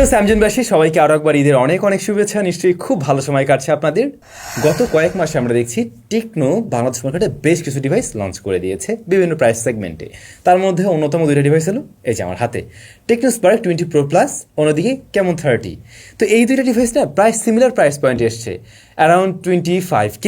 প্রিয় স্যামজনবাসী, সবাইকে আরও একবার ঈদের অনেক অনেক শুভেচ্ছা। নিশ্চয়ই খুব ভালো সময় কাটছে আপনাদের। গত কয়েক মাসে আমরা দেখছি টেকনো বাংলাদেশ মার্কেটে বেশ কিছু ডিভাইস লঞ্চ করে দিয়েছে বিভিন্ন প্রাইস সেগমেন্টে। তার মধ্যে অন্যতম দুইটা ডিভাইস হলো এই যে আমার হাতে টেকনো স্পার্ক 20 প্রো প্লাস, অন্যদিকে কেমন 30। তো এই দুইটা ডিভাইস না প্রায় সিমিলার প্রাইস পয়েন্টে এসছে, অ্যারাউন্ড 25K।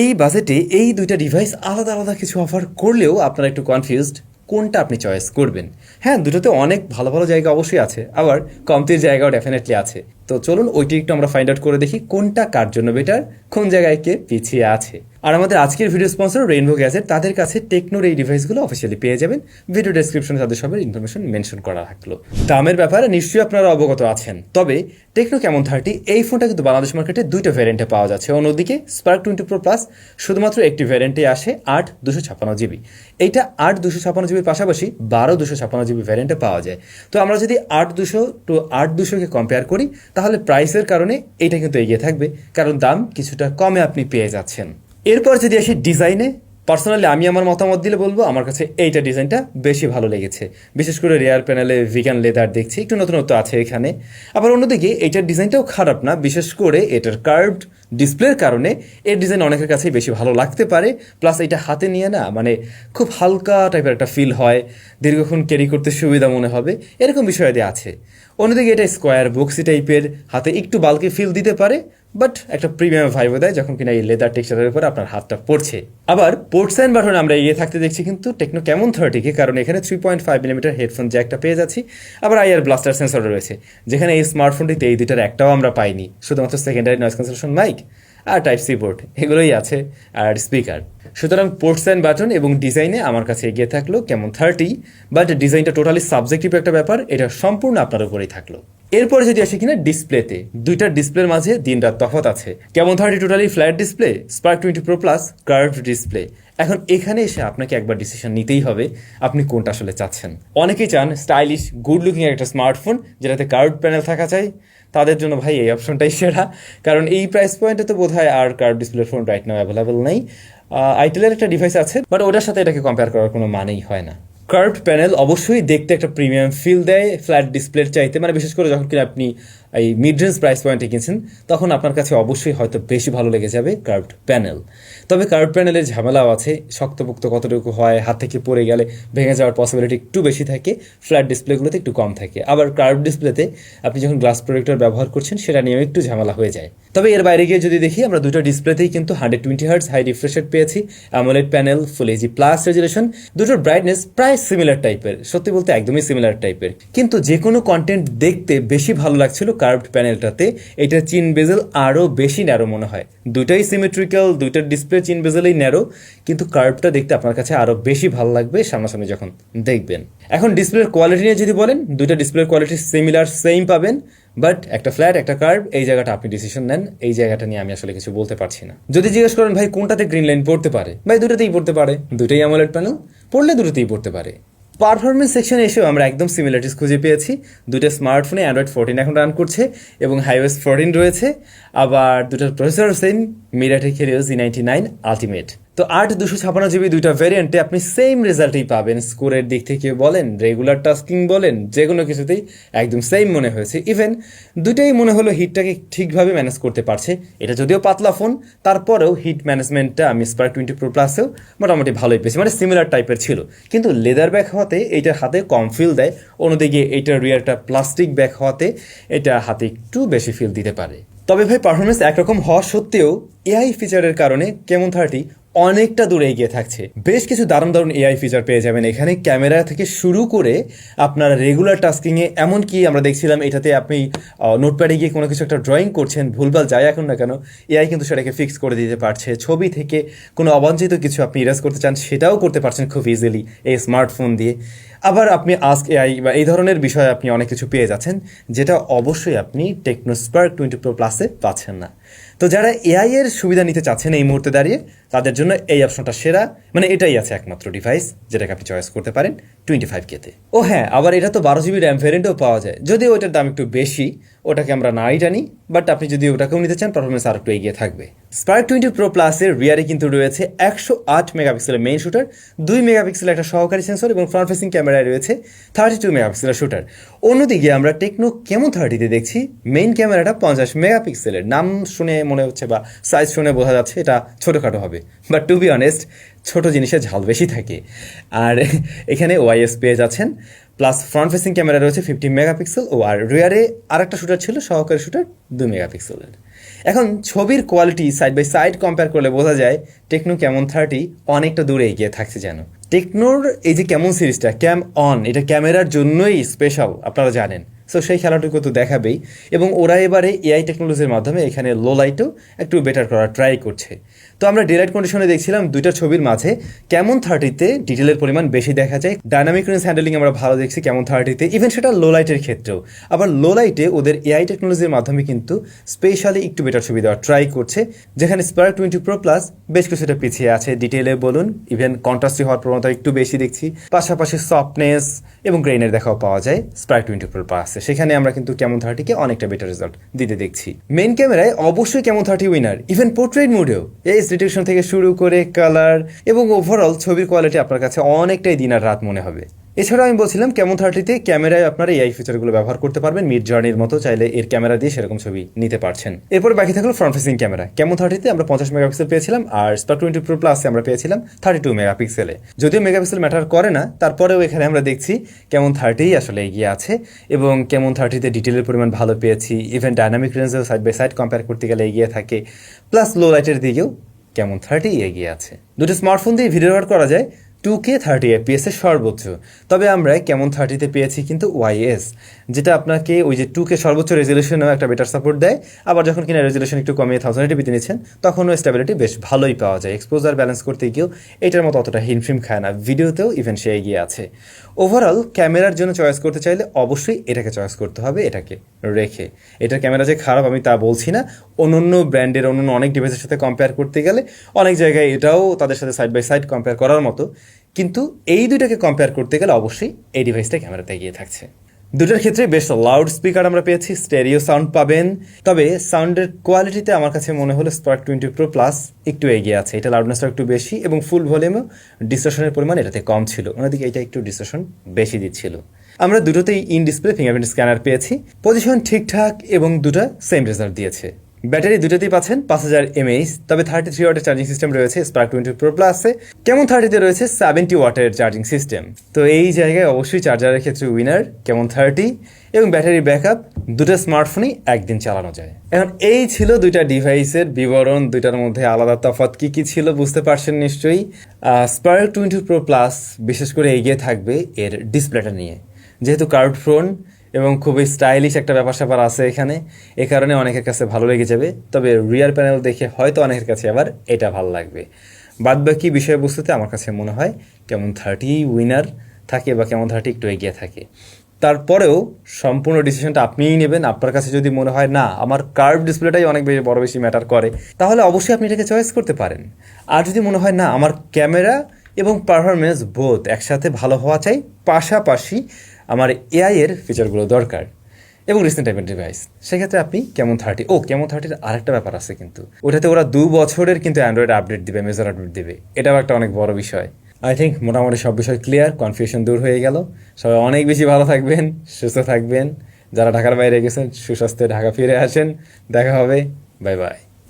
এই বাজেটে এই দুইটা ডিভাইস আলাদা আলাদা কিছু অফার করলেও আপনারা একটু কনফিউজড কোনটা আপনি চয়েস করবেন। হ্যাঁ, দুটোতে অনেক ভালো ভালো জায়গা অবশ্যই আছে, আবার কমতির জায়গাও ডেফিনেটলি আছে। তো চলুন ওইটি একটু আমরা ফাইন্ড আউট করে দেখি কোনটা কার জন্য বেটার, কোন জায়গায় কে পিছিয়ে আছে। আর আমাদের আজকের ভিডিও স্পন্সর রেইনবো গ্যাজেট, তাদের কাছে টেকনোর এই ডিভাইসগুলো অফিসিয়ালি পেয়ে যাবেন। ভিডিও ডেসক্রিপশনে তাদের সবের ইনফরমেশন মেনশন করা থাকলো। দামের ব্যাপারে নিশ্চয়ই আপনারা অবগত আছেন, তবে টেকনো কেমন 30 এই ফোনটা কিন্তু বাংলাদেশ মার্কেটে দুইটা ভ্যারিয়েন্টে পাওয়া যাচ্ছে। অন্যদিকে স্পার্ক 20 প্রো প্লাস শুধুমাত্র একটি ভ্যারিয়েন্টে আসে 8/256GB। এইটা 8/256GBর পাশাপাশি 12/256GB ভ্যারিয়েন্টে পাওয়া যায়। তো আমরা যদি 8/200 টু 8/200কে কম্পেয়ার করি, তাহলে প্রাইসের কারণে এটা কিন্তু এগিয়ে থাকবে, কারণ দাম কিছুটা কমে আপনি পেয়ে যাচ্ছেন। এরপর যদি আসি ডিজাইনে, পার্সোনালি আমি আমার মতামত দিলে বলবো আমার কাছে এইটা ডিজাইনটা বেশি ভালো লেগেছে। বিশেষ করে রেয়ার প্যানেলে ভিগান লেদার দেখছি, একটু নতুনত্ব আছে এখানে। আবার অন্যদিকে এইটার ডিজাইনটাও খারাপ না, বিশেষ করে এটার কার্ভড ডিসপ্লের কারণে এর ডিজাইন অনেকের কাছেই বেশি ভালো লাগতে পারে। প্লাস এটা হাতে নিয়ে না মানে খুব হালকা টাইপের একটা ফিল হয়, দীর্ঘক্ষণ ক্যারি করতে সুবিধা মনে হবে, এরকম বিষয়াদি আছে। অন্যদিকে এটা স্কোয়ার বক্সি টাইপের, হাতে একটু বাল্কি ফিল দিতে পারে, বাট একটা প্রিমিয়াম ভাইবও দেয় যখন কিনা এই লেদার টেক্সচারের উপর আপনার হাতটা পড়ছে। আবার পোর্টস অ্যান্ড বাটন আমরা এগিয়ে থাকতে দেখছি কিন্তু টেকনো কেমন 30কে, কারণ এখানে 3.5mm হেডফোন জ্যাকটা পেয়ে যাচ্ছি। আবার আইআর ব্লাস্টার সেন্সর রয়েছে, যেখানে এই স্মার্টফোনটিতে এই দুইটার একটাও আমরা পাইনি। শুধুমাত্র সেকেন্ডারি নয়েজ ক্যান্সেলেশন মাইক আর টাইপ সি পোর্ট এগুলোই আছে, আর স্পিকার। সুতরাং পোর্টস অ্যান্ড বাটন এবং ডিজাইনে আমার কাছে এগিয়ে থাকলো কেমন 30, বাট ডিজাইনটা টোটালি সাবজেক্টিভ একটা ব্যাপার, এটা সম্পূর্ণ আপনার উপরেই থাকলো। এরপরে যদি আসি কিনা ডিসপ্লেতে, দুইটার ডিসপ্লের মাঝে দিন রাত তফাৎ আছে। কেমন 30 totally flat display, spark 20 pro plus curved display. এখন এখানে এসে আপনাকে একবার ডিসিশন নিতেই হবে আপনি কোনটা আসলে চাচ্ছেন। অনেকেই চান স্টাইলিশ গুড লুকিং একটা স্মার্টফোন যেটাতে কার্ভড প্যানেল থাকা চাই, তাদের জন্য ভাই এই অপশনটাই সেরা, কারণ এই প্রাইস পয়েন্টে তো বোধ হয় আর কার্ভ ডিসপ্লের ফোন রাইট নাও অ্যাভেলেবল নেই। আইটেলের একটা ডিভাইস আছে, বাট ওটার সাথে এটাকে কম্পেয়ার করার কোনো মানেই হয় না। কার্ভড প্যানেল অবশ্যই দেখতে একটা প্রিমিয়াম ফিল দেয় ফ্ল্যাট ডিসপ্লের চাইতে, মানে বিশেষ করে যখন কিনা আপনি এই মিড রেঞ্জ প্রাইস পয়েন্টে কিনছেন, তখন আপনার কাছে অবশ্যই হয়তো বেশি ভালো লেগে যাবে কার্ভড প্যানেল। তবে কার্ভড প্যানেলের ঝামেলাও আছে, শক্তপোক্ত কতটুকু হয়, হাত থেকে পড়ে গেলে ভেঙে যাওয়ার পসিবিলিটি একটু বেশি থাকে, ফ্ল্যাট ডিসপ্লেগুলোতে একটু কম থাকে। আবার কার্ভড ডিসপ্লেতে আপনি যখন গ্লাস প্রোটেক্টর ব্যবহার করছেন সেটা নিয়েও একটু ঝামেলা হয়ে যায়। তবে এর বাইরে গিয়ে যদি দেখি, আমরা দুটো ডিসপ্লেতেই কিন্তু 120Hz হাই রিফ্রেশ রেট পেয়েছি, AMOLED panel, full HD plus resolution, দুটোর ব্রাইটনেস প্রায় সিমিলার টাইপের, সত্যি বলতে একদমই সিমিলার টাইপের। কিন্তু যে কোনো কন্টেন্ট দেখতে বেশি ভালো লাগছিল কার্ভড প্যানেলটাতে, এটা চিন বেজেল আরও বেশি ন্যারো মনে হয়। দুটাই সিমেট্রিক্যাল, দুইটার ডিসপ্লে চিন বেজেলেই ন্যারো, কিন্তু কার্ভটা দেখতে আপনার কাছে আরও বেশি ভালো লাগবে সামনাসামনি যখন দেখবেন। এখন ডিসপ্লের কোয়ালিটি নিয়ে যদি বলেন, দুইটা ডিসপ্লের কোয়ালিটি সিমিলার সেম পাবেন, বাট একটা ফ্ল্যাট একটা কার্ভ, এই জায়গাটা আপনি ডিসিশন নেন, এই জায়গাটা নিয়ে আমি আসলে কিছু বলতে পারছি না। যদি জিজ্ঞেস করেন ভাই কোনটাতে গ্রিন লাইন পড়তে পারে, ভাই দুটোতেই পড়তে পারে, দুটোই অ্যামোলেড প্যানেল, পড়লে দুটোতেই পড়তে পারে। পারফরমেন্স সেকশনে এসেও আমরা একদম সিমিলারিটিস খুঁজে পেয়েছি। দুটো স্মার্টফোনে অ্যান্ড্রয়েড 14 এখন রান করছে এবং হাইওয়েস 14 রয়েছে। আবার দুটোর processor same, MediaTek Helio Z99 ultimate. তো 8/256GB দুইটা ভ্যারিয়েন্টে আপনি সেম রেজাল্টই পাবেন। স্কোরের দিক থেকে বলেন, রেগুলার টাস্কিং বলেন, যে কোনো কিছুতেই একদম সেম মনে হয়েছে। ইভেন দুইটাই মনে হলো হিটটাকে ঠিকভাবে ম্যানেজ করতে পারছে। এটা যদিও পাতলা ফোন, তারপরেও হিট ম্যানেজমেন্টটা আমি স্পার্ক 20 প্রো প্লাসেও মোটামুটি ভালোই পেয়েছি, মানে সিমিলার টাইপের ছিল। কিন্তু লেদার ব্যাগ হওয়াতে এইটার হাতে কম ফিল দেয়, অন্যদিকে এইটার রিয়ারটা প্লাস্টিক ব্যাগ হওয়াতে এটা হাতে একটু বেশি ফিল দিতে পারে। তবে ভাই পারফরমেন্স একরকম হওয়া সত্ত্বেও এআই ফিচারের কারণে কেমন 30 অনেকটা দূরে এগিয়ে থাকছে। বেশ কিছু দারুণ দারুণ এআই ফিচার পেয়ে যাবেন এখানে, ক্যামেরা থেকে শুরু করে আপনার রেগুলার টাস্কিংয়ে, এমনকি আমরা দেখছিলাম এটাতে আপনি নোটপ্যাডে গিয়ে কোনো কিছু একটা ড্রয়িং করছেন, ভুলভাল যাই এখন না কেন, এআই কিন্তু সেটাকে ফিক্স করে দিতে পারছে। ছবি থেকে কোনো অবাঞ্ছিত কিছু আপনি ইরেজ করতে চান, সেটাও করতে পারছেন খুব ইজিলি এই স্মার্টফোন দিয়ে। আবার আপনি আস্ক এআই বা এই ধরনের বিষয়ে আপনি অনেক কিছু পেয়ে যাচ্ছেন, যেটা অবশ্যই আপনি টেকনো স্পার্ক 20 প্রো প্লাসে পাচ্ছেন না। তো যারা এআই এর সুবিধা নিতে চাচ্ছেন এই মুহূর্তে দাঁড়িয়ে, তাদের জন্য এই অপশনটা সেরা, মানে এটাই আছে একমাত্র ডিভাইস যেটাকে আপনি চয়েস করতে পারেন 25K-তে। ও হ্যাঁ, আবার এটা তো 12 GB র্যাম ভ্যারিয়েন্টও পাওয়া যায়, যদিও ওটার দাম একটু বেশি, ওটাকে আমরা নাই জানি, বাট আপনি যদি ওটাকেও নিতে চান পারফরমেন্স আর একটু এগিয়ে থাকবে। স্পার্ক 20 Pro Plus-এর রিয়ারে কিন্তু রয়েছে 108 মেগাপিক্সেলের মেইন শুটার, 2 মেগাপিক্সেলের একটা সহকারী সেন্সর এবং ফ্রন্ট ফেসিং ক্যামেরায় রয়েছে 32 মেগাপিক্সেলের শুটার। অন্যদিকে আমরা টেকনো কেমন 30-তে দেখছি মেইন ক্যামেরাটা 50 মেগাপিক্সেলের। নাম শুনে মনে হচ্ছে বা সাইজ শুনে বোঝা যাচ্ছে এটা ছোটোখাটো হবে, বাট টু বি অনেস্ট ছোট জিনিসের ঝাল বেশি থাকে। আর এখানে ওআইএস পেয়ে যাচ্ছেন, প্লাস ফ্রন্ট ফেসিং ক্যামেরা রয়েছে 50 মেগাপিক্সেল, ও আর রিয়ারে আরেকটা শুটার ছিল সহকারী শুটার 2 মেগাপিক্সেলের। এখন ছবির quality side by side compare করলে বোঝা যায় টেকনো কেমন 30 অনেকটা দূরে এগিয়ে থাকছে যেন। টেকনোর এই যে কেমন সিরিজটা, ক্যাম অন, এটা ক্যামেরার জন্যই স্পেশাল, আপনারা জানেন। সো সেই খেলাটুকু তো দেখাবেই, এবং ওরা এবারে এআই টেকনোলজির মাধ্যমে এখানে লো লাইটও একটু বেটার করার ট্রাই করছে। তো আমরা ডেলাইট কন্ডিশনে দেখছিলাম দুইটা ছবির মাঝে কেমন 30-তে ডিটেলের পরিমাণ বেশি দেখা যায়, ডাইনামিক রেঞ্জ হ্যান্ডেলিং আমরা ভালো দেখছি কেমন 30-তে, ইভেন সেটা লো লাইটের ক্ষেত্রেও। আবার লো লাইটে ওদের এআই টেকনোলজির মাধ্যমে কিন্তু স্পেশালি একটু বেটার ছবি দেওয়ার ট্রাই করছে, যেখানে স্পার্ক 20 Pro Plus বেশ কিছুটা পিছিয়ে আছে ডিটেলে বলুন, ইভেন কন্ট্রাস্টি হওয়ার প্রবণতা একটু বেশি দেখছি, পাশাপাশি সফটনেস এবং গ্রেইনের দেখাও পাওয়া যায় স্পার্ক 20 Pro Plus। সেখানে আমরা কিন্তু কেমন 30-কে অনেকটা বেটার রেজাল্ট দিতে দেখছি। মেইন ক্যামেরায় অবশ্যই কেমন 30 উইনার, ইভেন পোর্ট্রেট মোডেও এস ডিটেকশন থেকে শুরু করে কালার এবং ওভারঅল ছবির কোয়ালিটি আপনার কাছে অনেকটাই দিন আর রাত মনে হবে। এছাড়াও আমি বলছিলাম কেমন 30-তে ক্যামেরায় আপনারা এআই ফিচারগুলো ব্যবহার করতে পারবেন, মিড জার্নির মতো চাইলে এর ক্যামেরা দিয়ে সেরকম ছবি নিতে পারছেন। এরপর বাকি থাকলো ফ্রন্ট ফেসিং ক্যামেরা। কেমন 30-তে আমরা 50 মেগাপিক্সেল পেয়েছিলাম, আর স্পার্ক 20 Pro Plus-এ আমরা পেয়েছিলাম 32 মেগাপিক্সেলে। যদিও মেগাপিক্সেল ম্যাটার করে না, তারপরেও এখানে আমরা দেখছি কেমন 30 আসলে এগিয়ে আছে, এবং কেমন 30-তে ডিটেলের পরিমাণ ভালো পেয়েছি, ইভেন ডাইনামিক রেঞ্জেও সাইড বাই সাইড কম্পেয়ার করতে গেলে এগিয়ে থাকে, প্লাস লো লাইটের দিকেও কেমন 30 এগিয়ে আছে। দুটো স্মার্টফোন দিয়ে ভিডিও রেকর্ড করা যায় 2K 30 FPS এর সর্বোচ্চ, তবে আমরা কেমন 30-তে পেয়েছি কিন্তু ওয়াইএস, যেটা আপনাকে ওই যে 2K সর্বোচ্চ রেজলিউশনেও একটা বেটার সাপোর্ট দেয়। আবার যখন কিনা রেজলিউশন একটু কমিয়ে 1080p নিচ্ছেন তখনও স্টেবিলিটি বেশ ভালোই পাওয়া যায়। এক্সপোজার ব্যালেন্স করতে গিয়েও এটার মতো অতটা হিমফিম খায় না, ভিডিওতেও ইভেন সে এগিয়ে আছে। ওভারঅল ক্যামেরার জন্য চয়েস করতে চাইলে অবশ্যই এটাকে চয়েস করতে হবে, এটাকে রেখে। এটার ক্যামেরা যে খারাপ আমি তা বলছি না, অন্য ব্র্যান্ডের অন্য অনেক ডিভাইসের সাথে কম্পেয়ার করতে গেলে অনেক জায়গায় এটাও তাদের সাথে সাইড বাই সাইড কম্পেয়ার করার মতো, কিন্তু এই দুইটাকে কম্পেয়ার করতে গেলে অবশ্যই এই ডিভাইসটা ক্যামেরাতে এগিয়ে থাকছে। দুটার ক্ষেত্রে বেশ লাউড স্পিকার আমরা পেয়েছি, স্টেরিও সাউন্ড পাবেন, তবে সাউন্ডের কোয়ালিটিতে আমার কাছে মনে হলো স্পার্ক 20 Pro Plus একটু এগিয়ে আছে। এটা লাউডনেসটা একটু বেশি এবং ফুল ভলিউমেও ডিস্টরশনের পরিমাণ এটাতে কম ছিল, অন্যদিকে এটা একটু ডিস্টরশন বেশি দিচ্ছিল। আমরা দুটোতেই ইন ডিসপ্লে ফিঙ্গারপ্রিন্ট স্ক্যানার পেয়েছি, পজিশন ঠিকঠাক এবং দুটো সেম রেজাল্ট দিয়েছে। ব্যাটারি দুটোতেই পাচ্ছেন 5000 mAh, তবে 33 ওয়াটের চার্জিং সিস্টেম রয়েছে স্পার্ক 20 Pro Plus-এ। কেমন 30-তে রয়েছে 70 ওয়াটের চার্জিং সিস্টেম। তো এই জায়গায় অবশ্যই চার্জারের ক্ষেত্রে উইনার কেমন 30, এবং ব্যাটারি ব্যাকআপ দুটো স্মার্টফোনই একদিন চালানো যায়। এখন এই ছিল দুইটা ডিভাইসের বিবরণ, দুইটার মধ্যে আলাদা তফাৎ কী কী ছিল বুঝতে পারছেন নিশ্চয়ই। স্পার্ক 20 Pro Plus বিশেষ করে এগিয়ে থাকবে এর ডিসপ্লেটা নিয়ে, যেহেতু কার্ভ ফোন এবং খুবই স্টাইলিশ একটা ব্যাপার স্যাপার আছে এখানে, এ কারণে অনেকের কাছে ভালো লেগে যাবে। তবে রিয়ার প্যানেল দেখে হয়তো অনেকের কাছে আবার এটা ভালো লাগবে। বাদবাকি বিষয়বস্তুতে আমার কাছে মনে হয় কেমন 30 উইনার থাকে বা কেমন 30 একটু এগিয়ে থাকে। তারপরেও সম্পূর্ণ ডিসিশনটা আপনিই নেবেন। আপনার কাছে যদি মনে হয় না আমার কার্ভ ডিসপ্লেটাই অনেক বেশি ম্যাটার করে, তাহলে অবশ্যই আপনি এটাকে চয়েস করতে পারেন। আর যদি মনে হয় না আমার ক্যামেরা এবং পারফরমেন্স বোথ একসাথে ভালো হওয়া চাই, পাশাপাশি আমার এআই এর ফিচারগুলো দরকার এবং রিসেন্ট টাইপের ডিভাইস, সেক্ষেত্রে আপনি কেমন 30। কেমন 30-এর আরেকটা ব্যাপার আছে কিন্তু, ওটাতে ওরা 2 বছরের কিন্তু অ্যান্ড্রয়েড আপডেট দিবে, মেজর আপডেট দিবে, এটাও একটা অনেক বড় বিষয়। আই থিঙ্ক মোটামুটি সব বিষয় ক্লিয়ার, কনফিউশন দূর হয়ে গেল। সবাই অনেক বেশি ভালো থাকবেন, সুস্থ থাকবেন। যারা ঢাকার বাইরে গেছেন সুস্বাস্থ্যে ঢাকা ফিরে আসেন। দেখা হবে, বাই বাই।